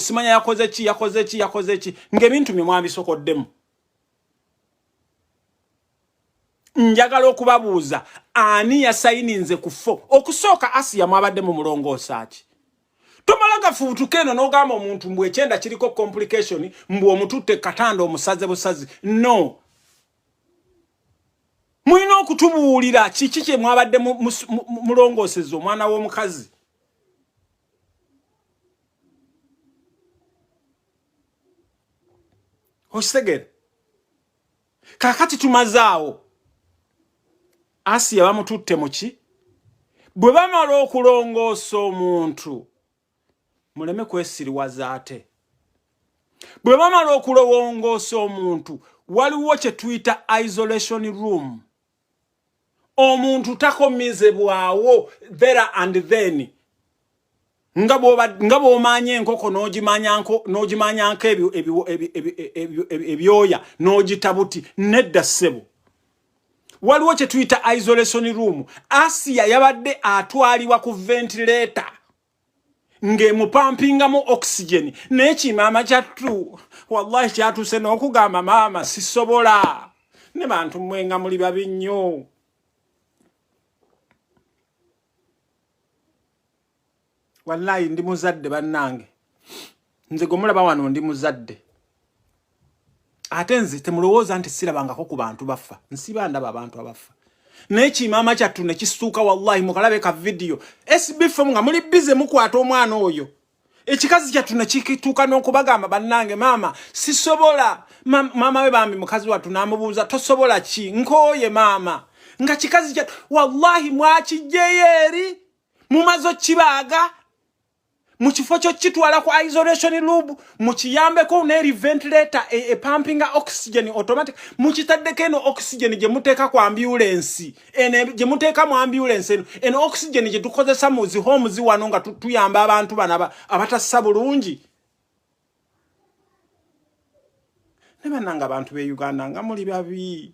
simanya yakoze ki ng'ebintu bye mwabisokoddemu. Njagala okubabuuza ani yasayininze ku 4 okusooka Asia mwabadde mu mulongoosa ki? Tomalaga fuutuka eno n'ogamba omuntu mbu ekyenda kiriko complication mbu omututte katanda omusaze busazi. No. Mulina okutubuulira kiki kye mwabadde mulongooseza omwana w'omukazi. Osegere. Kakati tumazaawo. Asia bamututte muki? Bwe bamala okulongoosa omuntu muleme kwesiriwaza ate. Bwe bamala okulongoosa omuntu waliwo kye tuyita isolation room. Omuntu takomizebwawo there and then. Nga bw'omanya enkoko n'ogimanya ebyoya n'ogitabuti nedda ssebo. Waliwo kye tuyita isolation room. Asia yabadde atwalibwa ku ventilator ng'emupampingamu oxygen n'ekimaama kyattu wallahi kyatuuse n'okugamba maama sisobola ne bantu mwenga muli babi nnyo. Wallahi ndi muzadde bannange, nze gomulaba wano ndi muzadde. Ate nze temulowooza nti sirabangako ku bantu bafa, nsiba ndaba abantu abafa. N'ekimaama kyattu ne kisuuka wallahi mukalabe ka video Sb4 nga muli bize mukwata omwana oyo. Ekikazi kyattu ne kikituuka n'okubagamba bannange maama sisobola. Maama we bambi mukazi wattu n'amubuuza tosobola ki? Nkooye maama. Nga kikazi kyattu wallahi mwakijjeyo eri mumazo kibaaga mu kifo kyo kitwala ku isolation room mukiyambeko ne ventilator pumping oxygen automatic mukitaddeko eno oxygen gye muteeka ku ambulance gye muteeka mu ambulance eno oxygen gye tukozesa mu zi homes wano nga tuyamba abantu bana abatassa bulungi. Ne bananga abantu be Uganda nga muli babi.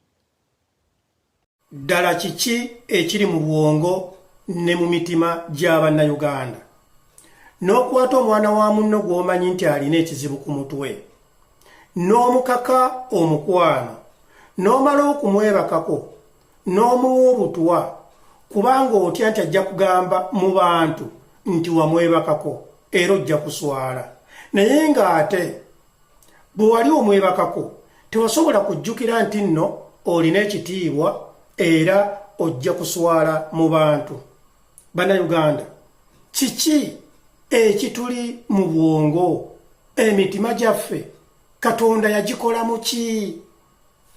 Ddala kiki ekiri mu bwongo ne mu mitima gy'abanna Uganda? N'okwata omwana wa munno gw'omanyi nti alina ekizibu ku mutwe n'omukaka omukwano n'omala okumwebakako n'omuwa obutwa kubanga otya nti ajja kugamba mu bantu nti wamwebakako era ojja kuswala. Naye ng'ate bwe wali omwebakako tewasobola kujjukira nti nno olina ekitiibwa era ojja kuswala mu bantu. Bannayuganda, kiki ekituli mu bwongo emitima gyaffe Katonda yagikola mu ki?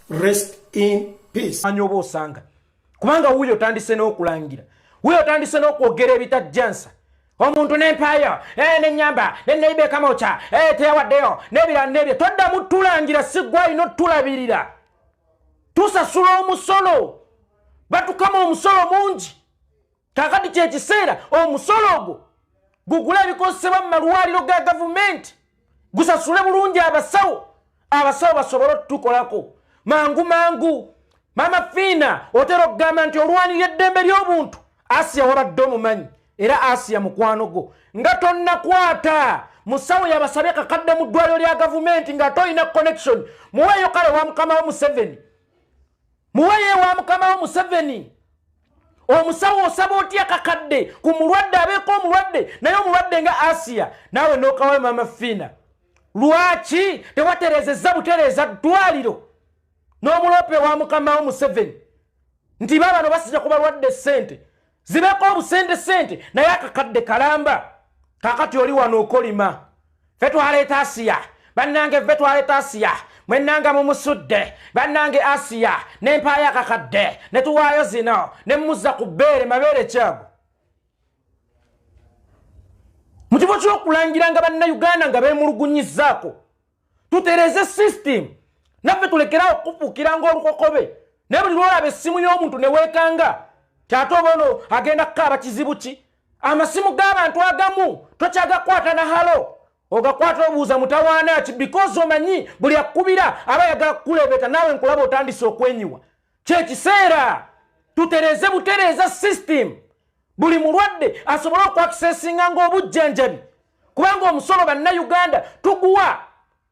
Rest in peace. Anyoba osanga kubanga wuyo tandise n'okulangira, wuyo tandise n'okwogera ebitajjansa. Omuntu n'empaya n'ennyamba n'enneibe kamocha teyawaddeyo n'ebira n'ebyo toddamu tulangira siggwayi n'otulabirira. Tusasula omusolo batukama omusolo mungi. Kakati kye kiseera omusolo ogwo gugula ebikozesebwa mu malwaliro ga gavumenti gusasule bulungi abasawo basobole otutukolako mangu Maama Phina otera okugamba nti olwanirira eddembe ly'obuntu. Asia wabadde omumanyi era Asia mukwano gwo nga tonnakwata musawo yabasabye akakadde mu ddwaliro lya gavumenti nga toyina connection muweeyo kale wa mukama wo Museveni, muweeyo wa mukama wo Museveni. Omusawo osaba otya kakadde ku mulwadde abeeko omulwadde naye omulwadde nga Asia naawe n'okawe Maama Phina. Lwaki tewaterezezza butereza ddwaliro n'omulope wa mukama wo Museveni nti babano basija ku balwadde ssente zibeeko obusente naye akakadde kalamba. Kakati oli wano okolima ffe twaleeta Asia bannange, ffe twaleeta Asia mwenanga mumusudde bannange Asia n'empaya kakadde ne tuwaayo zino ne muzza ku bbeere mabeere kyago. Mu kifo ky'okulangira nga bannayuganda nga beemulugunyizzaako tutereze system naffe tulekerawo okufuukira ng'olukokobe naye buli lwolaba essimu y'omuntu ne weekanga kyate oba ono agenda kukaaba kizibu ki. Amasimu g'abantu agamu tokyagakwata na halo ogakwata obuuza mitawana ki because omanyi buli akubira aba yagala kukulebeta naawe nkulaba otandise okwenyiwa. Kyekiseera tutereze butereza system buli mulwadde asobole okwakisesinga ng'obujjanjabi kubanga omusolo bannayuganda tuguwa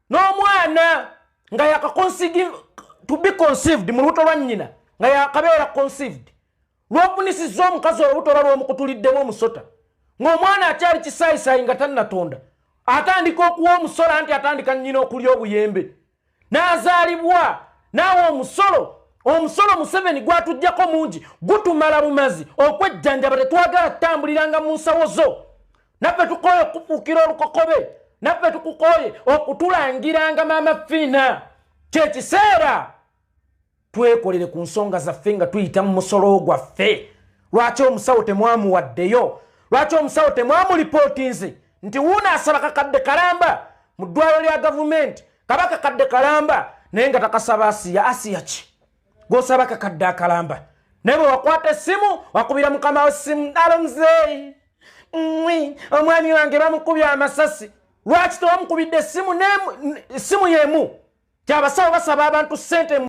n'omwana nga yakakonsigi to be conceived mu lubuto lwa nnyina nga yakabeera conceived lw'okunisizza omukazi olubuto lwa lw'omukutuliddemu omusota ng'omwana akyali kisaayisayi nga tannatonda atandika okuwa omusolo anti atandika nnyina okulya obuyembe n'azaalibwa naawe omusolo Museveni gwatujjako mungi gutumala bumazi okwejjanjaba tetwagala tutambuliranga mu nsawo zo naffe tukooye okufuukira olukokobe naffe tukukooye okutulangiranga Maama Phina kyekiseera twekolere ku nsonga zaffe nga tuyita mu musolo gwaffe lwaki omusawo temwamuwaddeyo lwaki omusawo temwamulipootinze nti wuuno asaba kakadde kalamba mu ddwaliro lya gavumenti kaba kakadde kalamba naye nga takasaba asiya ki gosaba kakadde akalamba naye bwe wakwata essimu wakubira mukama w'essimu alomzeeyi omwami wange bamukubye amasasi lwaki tewamukubidde essimu y'emu kyabasawo basaba abantu ssente